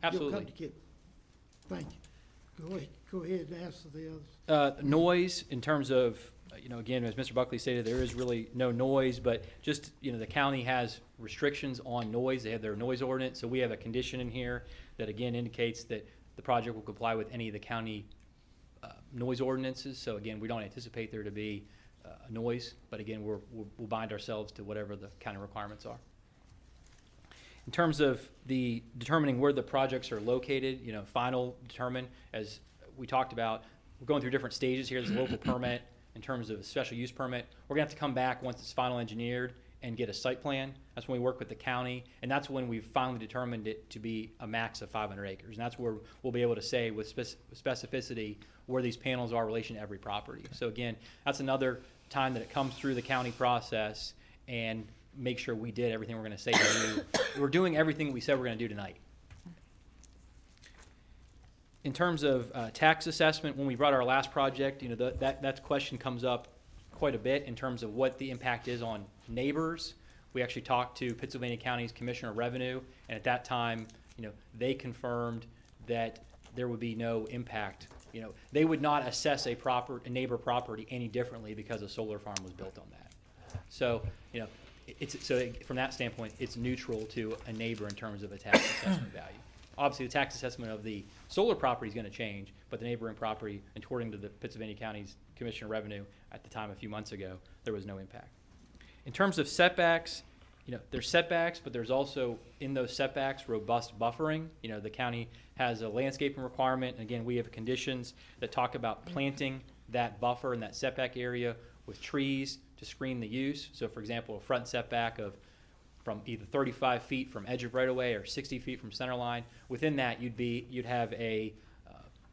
Absolutely.
come to get. Thank you. Go ahead and answer the others.
Noise, in terms of, again, as Mr. Buckley stated, there is really no noise, but just, the county has restrictions on noise. They have their noise ordinance, so we have a condition in here that, again, indicates that the project will comply with any of the county noise ordinances. So, again, we don't anticipate there to be noise, but, again, we'll bind ourselves to whatever the county requirements are. In terms of the determining where the projects are located, final determine, as we talked about, we're going through different stages here. There's a local permit in terms of a special use permit. We're gonna have to come back once it's final engineered and get a site plan. That's when we work with the county, and that's when we've finally determined it to be a max of 500 acres. And that's where we'll be able to say with specificity where these panels are in relation to every property. So again, that's another time that it comes through the county process and make sure we did everything we're going to say to do. We're doing everything we said we're going to do tonight. In terms of tax assessment, when we brought our last project, that question comes up quite a bit in terms of what the impact is on neighbors. We actually talked to Pittsylvania County's Commissioner of Revenue, and at that time, they confirmed that there would be no impact You know, they would not assess a neighbor property any differently because a solar farm was built on that. So, you know, from that standpoint, it's neutral to a neighbor in terms of a tax assessment value. Obviously, the tax assessment of the solar property is going to change, but the neighboring property, according to the Pittsylvania County's Commissioner of Revenue at the time a few months ago, there was no impact. In terms of setbacks, you know, there's setbacks, but there's also in those setbacks robust buffering. You know, the county has a landscaping requirement, and again, we have conditions that talk about planting that buffer in that setback area with trees to screen the use. So, for example, a front setback of from either 35 feet from edge of right-of-way or 60 feet from center line. Within that, you'd have a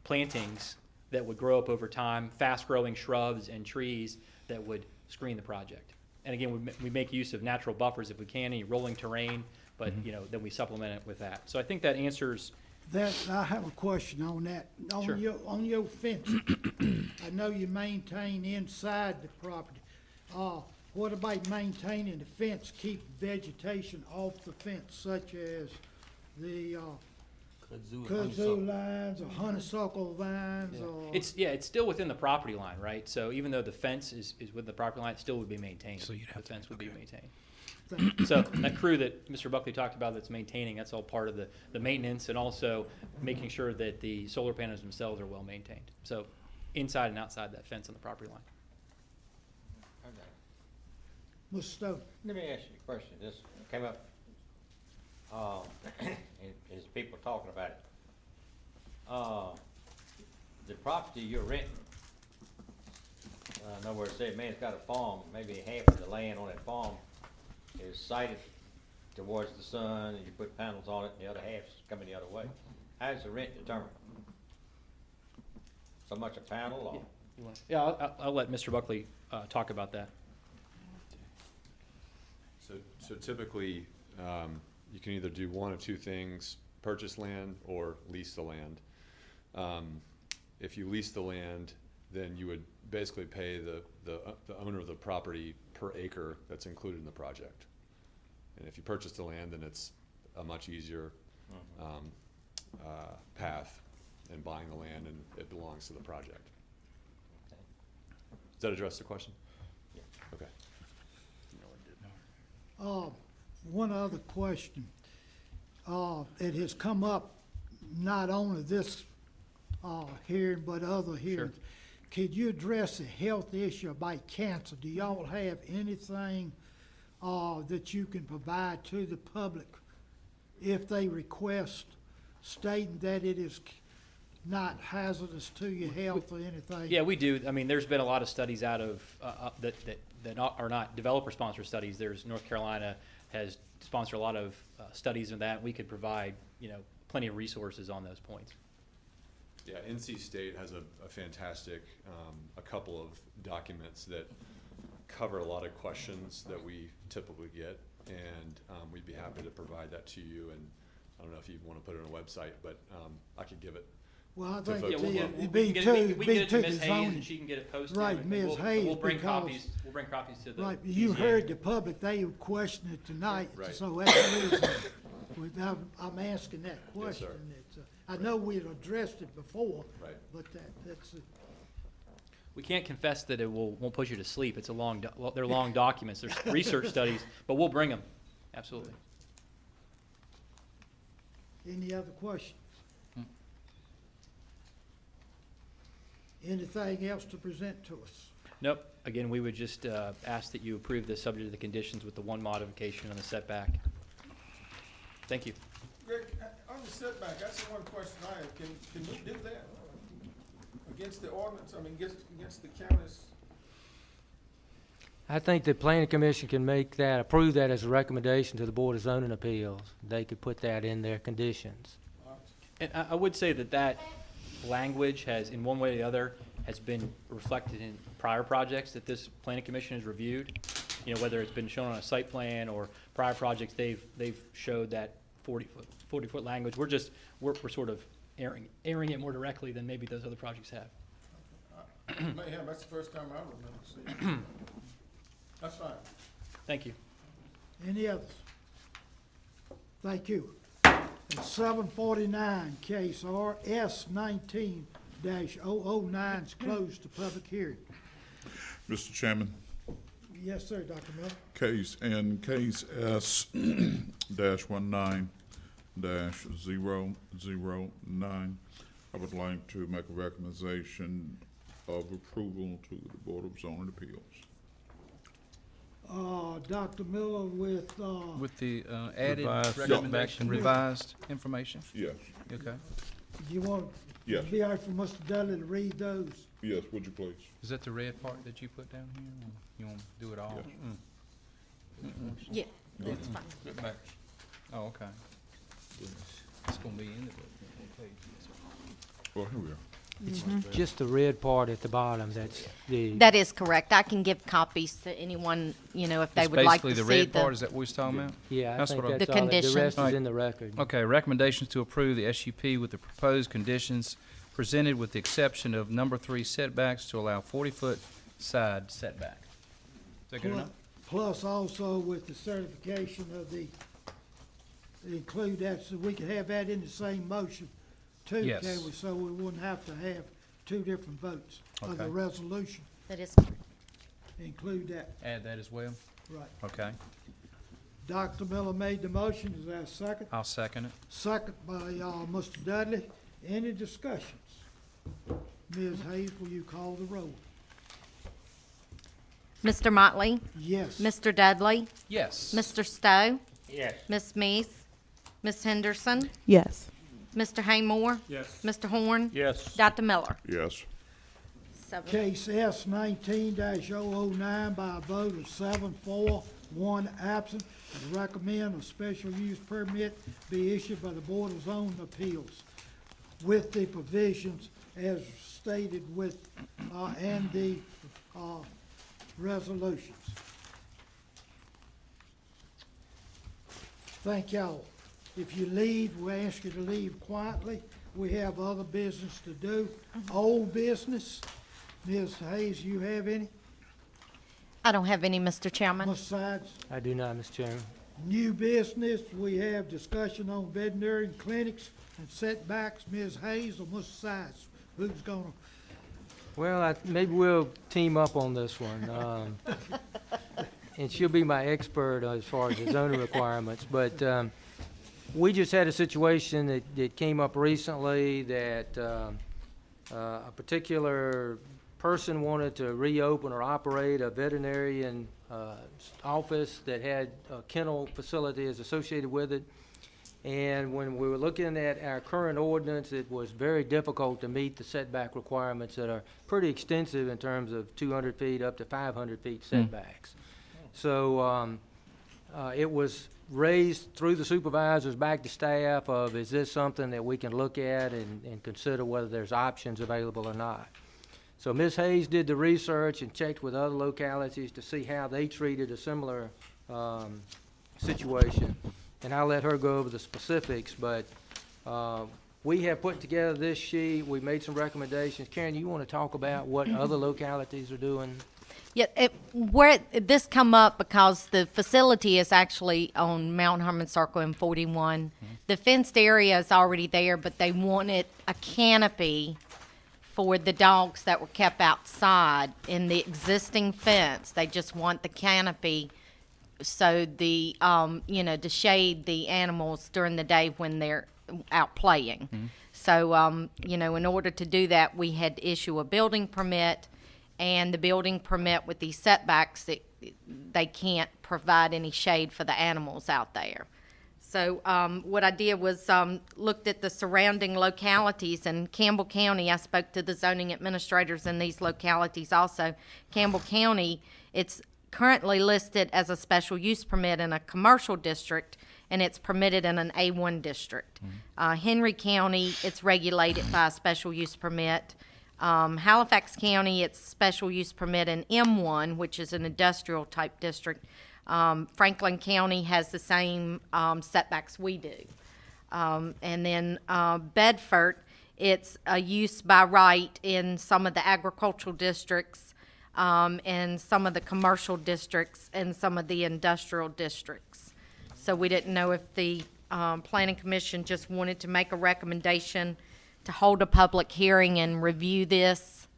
plantings that would grow up over time, fast-growing shrubs and trees that would screen the project. And again, we make use of natural buffers if we can, any rolling terrain, but you know, then we supplement it with that. So I think that answers.
That, I have a question on that.
Sure.
On your fence, I know you maintain inside the property. What about maintaining the fence, keep vegetation off the fence, such as the kudzu lines or honeysuckle vines or?
It's still within the property line, right? So even though the fence is within the property line, it still would be maintained. So the fence would be maintained. So that crew that Mr. Buckley talked about that's maintaining, that's all part of the maintenance and also making sure that the solar panels themselves are well maintained. So inside and outside that fence on the property line.
Mr. Stone.
Let me ask you a question. This came up, and as people talking about it. The property you're renting, in other words, say a man's got a farm, maybe half of the land on that farm is sited towards the sun, and you put panels on it, and the other half's coming the other way. How is the rent determined? So much a panel or?
Yeah, I'll let Mr. Buckley talk about that.
So typically, you can either do one of two things, purchase land or lease the land. If you lease the land, then you would basically pay the owner of the property per acre that's included in the project. And if you purchase the land, then it's a much easier path in buying the land, and it belongs to the project. Does that address the question?
Yeah.
Okay.
One other question. It has come up not only this hearing, but other hearings.
Sure.
Could you address the health issue about cancer? Do y'all have anything that you can provide to the public if they request, stating that it is not hazardous to your health or anything?
Yeah, we do. I mean, there's been a lot of studies out of that are not developer-sponsored studies. There's North Carolina has sponsored a lot of studies in that. We could provide, you know, plenty of resources on those points.
Yeah, NC State has a fantastic, a couple of documents that cover a lot of questions that we typically get, and we'd be happy to provide that to you. And I don't know if you want to put it on a website, but I could give it.
Well, I
to
think
folks.
it'd
We
be
can
to
get it to
the
Ms. Hayes
zoning.
and she can get it posted.
Right,
and
Ms.
we'll
Hayes,
bring
because-
copies. We'll bring copies to the.
Right, you
PCA.
heard the public, they were questioning it tonight,
Right.
so that's the reason I'm asking that
Yes,
question.
sir.
It's, I know we'd addressed it before,
Right.
but that's it.
We can't confess that it won't put you to sleep. It's a they're long documents. There's research studies, but we'll bring them. Absolutely.
Any other questions? Anything else to present to us?
Nope. Again, we would just ask that you approve this subject to the conditions with the one modification on the setback. Thank you.
Greg, on the setback, that's the one question I have. Can we do that against the ordinance? I mean, against the county's?
I think the planning commission can approve that as a recommendation to the Board of Zoning Appeals. They could put that in their conditions.
And I would say that language has, in one way or the other, has been reflected in prior projects that this planning commission has reviewed. You know, whether it's been shown on a site plan or prior projects, they've showed that 40-foot language. We're sort of airing it more directly than maybe those other projects have.
Mayhem, that's the first time I remember seeing it. That's fine.
Thank you.
Any others? Thank you. It's 749, case RS 2020-009 is closed to public hearing.
Mr. Chairman,
Yes, sir, Dr. Miller.
case S dash 19 dash 009, I would like to make a recommendation of approval to the Board of Zoning Appeals.
Dr. Miller with,
With the added
Revised.
recommendation, revised information?
Yes,
Okay.
you want,
Yes.
be all right for Mr. Dudley to read those?
yes, would you please?
Is that the red part that you put down here? Or you want to do it all?
Yes.
Yeah, that's fine.
Oh, okay. It's gonna be in the page.
Well, here we are.
It's just the red part at the bottom, that's the.
That is correct. I can give copies to anyone, you know, if they
It's
would like to
basically
see
the red part, is that what we're talking about?
Yeah, I
That's
think
what I-
that's
The
all. The
conditions.
rest is
Right.
in the record.
Okay, recommendations to approve the SUP with the proposed conditions presented with the exception of number 3 setbacks to allow 40-foot side setback. Is that good enough?
Plus also with the certification of the, include that, so we can have that in the same motion too,
Yes.
can we? So we wouldn't have to have two different votes of the
Okay.
resolution.
That is correct.
Include that,
Add that as well?
right.
Okay,
Dr. Miller made the motion, is there a second?
I'll second it.
Second by, Mr. Dudley. Any discussions? Ms. Hayes, will you call the roll?
Mr. Motley,
Yes.
Mr. Dudley,
Yes.
Mr. Stowe,
Yes.
Ms. Mees, Ms. Henderson,
Yes.
Mr. Haymore,
Yes.
Mr. Horn,
Yes.
Dr. Miller.
Yes.
7.
Case S 19-009 by a vote of 7-4, 1 absent, and recommend a special use permit be issued by the Board of Zoning Appeals with the provisions as stated with, and the, resolutions. Thank y'all. If you leave, we ask you to leave quietly. We have other business to do. Old business. Ms. Hayes, you have any?
I don't have any, Mr. Chairman.
Ms. Sides?
I do not, Mr. Chairman.
New business, we have discussion on veterinary clinics and setbacks. Ms. Hayes or Mr. Sides? Who's gonna?
Well, maybe we'll team up on this one. And she'll be my expert as far as the zoning requirements. But we just had a situation that came up recently that a particular person wanted to reopen or operate a veterinarian office that had a kennel facilities associated with it. And when we were looking at our current ordinance, it was very difficult to meet the setback requirements that are pretty extensive in terms of 200 feet up to 500 feet setbacks. So it was raised through the supervisors back to staff of, is this something that we can look at and consider whether there's options available or not? So Ms. Hayes did the research and checked with other localities to see how they treated a similar situation. And I'll let her go over the specifics, but we have put together this sheet. We made some recommendations. Karen, you want to talk about what other localities are doing?
Yeah, this come up because the facility is actually on Mount Hermon Circle in 41. The fenced area is already there, but they wanted a canopy for the dogs that were kept outside in the existing fence. They just want the canopy so the, to shade the animals during the day when they're out playing. So, in order to do that, we had to issue a building permit, and the building permit with these setbacks, they can't provide any shade for the animals out there. So what I did was looked at the surrounding localities in Campbell County. I spoke to the zoning administrators in these localities also. Campbell County, it's currently listed as a special use permit in a commercial district, and it's permitted in an A1 district. Henry County, it's regulated by a special use permit. Halifax County, it's special use permit in M1, which is an industrial type district. Franklin County has the same setbacks we do. And then Bedford, it's a use by right in some of the agricultural districts, and some of the commercial districts, and some of the industrial districts. So we didn't know if the Planning Commission just wanted to make a recommendation to hold a public hearing and review this,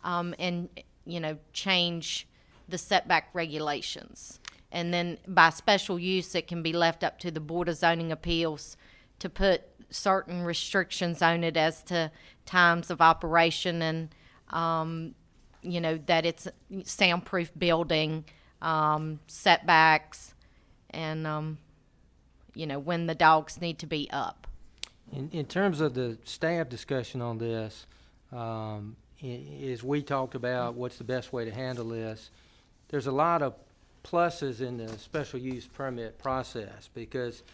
and, you know, change the setback regulations. And then by special use, it can be left up to the Board of Zoning Appeals to put certain restrictions on it as to times of operation and, you know, that it's soundproof building, setbacks, and, you know, when the dogs need to be up.
In terms of the staff discussion on this, as we talked about what's the best way to handle this, there's a lot of pluses in the special use permit process, because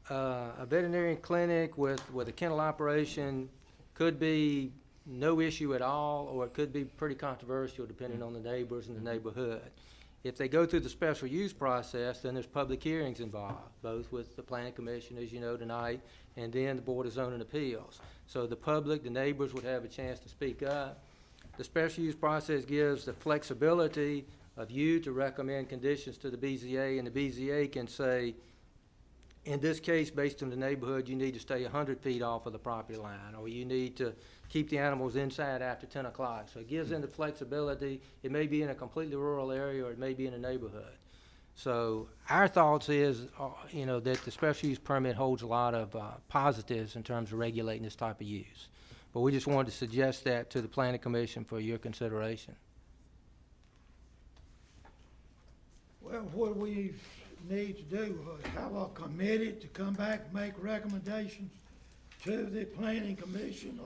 a veterinarian clinic with a kennel operation could be no issue at all, or it could be pretty controversial depending on the neighbors and the neighborhood. If they go through the special use process, then there's public hearings involved, both with the planning commission, as you know tonight, and then the Board of Zoning Appeals. So the public, the neighbors would have a chance to speak up. The special use process gives the flexibility of you to recommend conditions to the BZA, and the BZA can say, in this case, based on the neighborhood, you need to stay 100 feet off of the property line, or you need to keep the animals inside after 10 o'clock. So it gives them the flexibility. It may be in a completely rural area, or it may be in a neighborhood. So our thoughts is, you know, that the special use permit holds a lot of positives in terms of regulating this type of use. But we just wanted to suggest that to the planning commission for your consideration.
Well, what we need to do is have a committee to come back and make recommendations to the planning commission,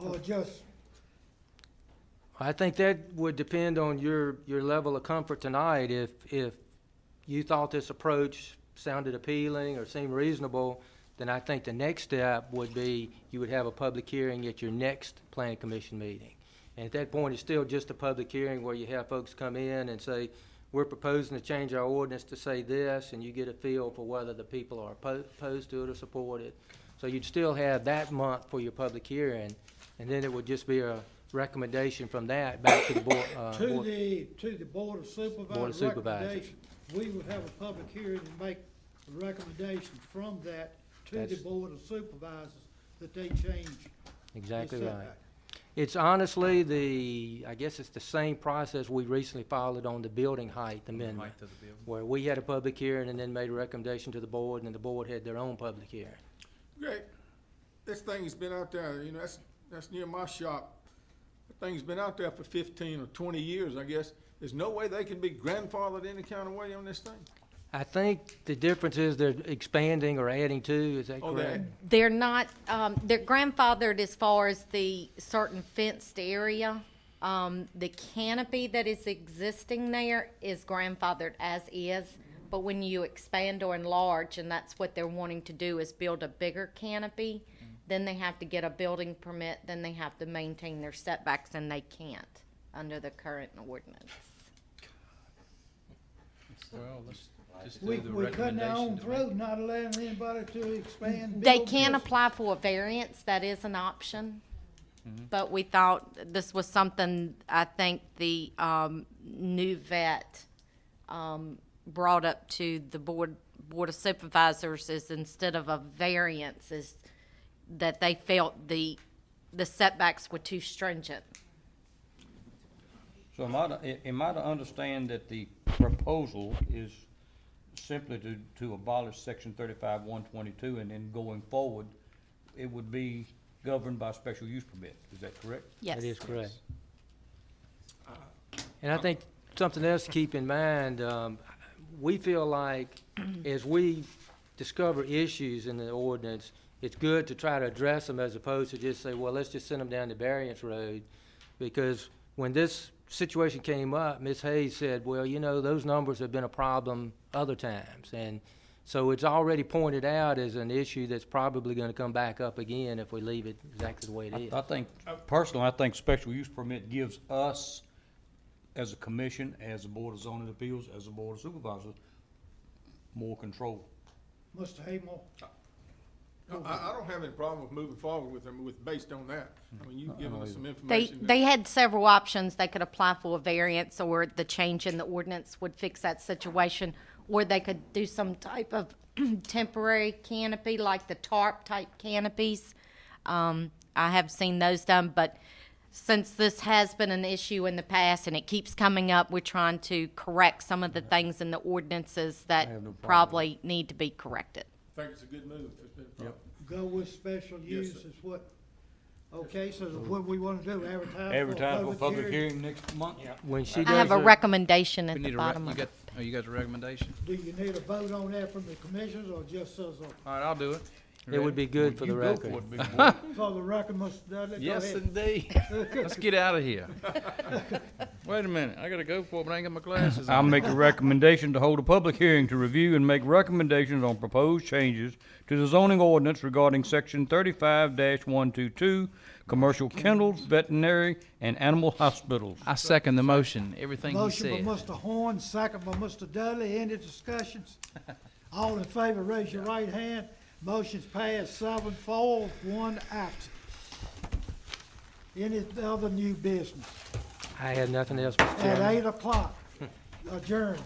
or just,
I think that would depend on your level of comfort tonight. If you thought this approach sounded appealing or seemed reasonable, then I think the next step would be you would have a public hearing at your next planning commission meeting. And at that point, it's still just a public hearing where you have folks come in and say, we're proposing to change our ordinance to say this, and you get a feel for whether the people are opposed to it or support it. So you'd still have that month for your public hearing, and then it would just be a recommendation from that back to the board.
to the Board of Supervisors.
Board of Supervisors.
recommendation. We would have a public hearing and make a recommendation from that to the
That's-
Board of Supervisors that they change.
Exactly
the
right.
setback.
It's honestly I guess it's the same process we recently followed on the building height amendment, where we had a public hearing and then made a recommendation to the board, and then the board had their own public hearing.
Great. This thing's been out there, you know, that's near my shop. The thing's been out there for 15 or 20 years, I guess. There's no way they can be grandfathered any kind of way on this thing?
I think the difference is they're expanding or adding to, is that
Oh,
correct?
They're not, they're grandfathered as far as the certain fenced area. The canopy that is existing there is grandfathered as is, but when you expand or enlarge, and that's what they're wanting to do, is build a bigger canopy, then they have to get a building permit, then they have to maintain their setbacks, and they can't under the current ordinance.
Well, let's just
We,
do the
we cutting our own
recommendation.
throat, not allowing anybody to expand.
They
build
can
this.
apply for a variance, that is an option. But we thought this was something, I think the, new vet, brought up to the Board of Supervisors, is instead of a variance, is that they felt the setbacks were too stringent.
So am I to understand that the proposal is simply to abolish section 35-122, and then going forward, it would be governed by special use permit? Is that correct?
Yes.
That is correct. And I think something else to keep in mind, we feel like as we discover issues in the ordinance, it's good to try to address them as opposed to just say, well, let's just send them down the variance road. Because when this situation came up, Ms. Hayes said, well, you know, those numbers have been a problem other times. And so it's already pointed out as an issue that's probably going to come back up again if we leave it exactly the way it is.
I think, personally, I think special use permit gives us, as a commission, as a Board of Zoning Appeals, as a Board of Supervisors, more control.
Mr. Haymore?
I don't have any problem with moving forward with them, based on that. I mean, you've given us some
They,
information.
they had several options. They could apply for a variance, or the change in the ordinance would fix that situation, or they could do some type of temporary canopy, like the tarp type canopies. I have seen those done, but since this has been an issue in the past and it keeps coming up, we're trying to correct some of the things in the ordinances that
have no problem.
probably need to be corrected.
I think it's a good move. It's been a problem.
Go with special
Yes,
use
sir.
is what, okay, so what we wanna do, advertise
Advertise for
for
public hearing next month?
When she
I have
does
a
her-
recommendation
We
at
need
the
a,
bottom
you
of
got,
it.
oh, you got a recommendation?
Do you need a vote on that from the commissioners or just us?
All right, I'll do it.
It would be good for the
You go
record.
for it, big boy.
For the record, Mr. Dudley, go
Yes,
ahead.
indeed. Let's get out of here. Wait a minute, I gotta go for it, but I ain't got my glasses on.
I'll make a recommendation to hold a public hearing to review and make recommendations on proposed changes to the zoning ordinance regarding section 35-122, commercial kennels, veterinary, and animal hospitals.
I second the motion, everything he
Motion by
said.
Mr. Horn, second by Mr. Dudley. Any discussions? All in favor, raise your right hand. Motion's passed 7-4, 1 absent. Any other new business?
I had nothing else, Mr.
At
Chairman.
8 o'clock, adjourned.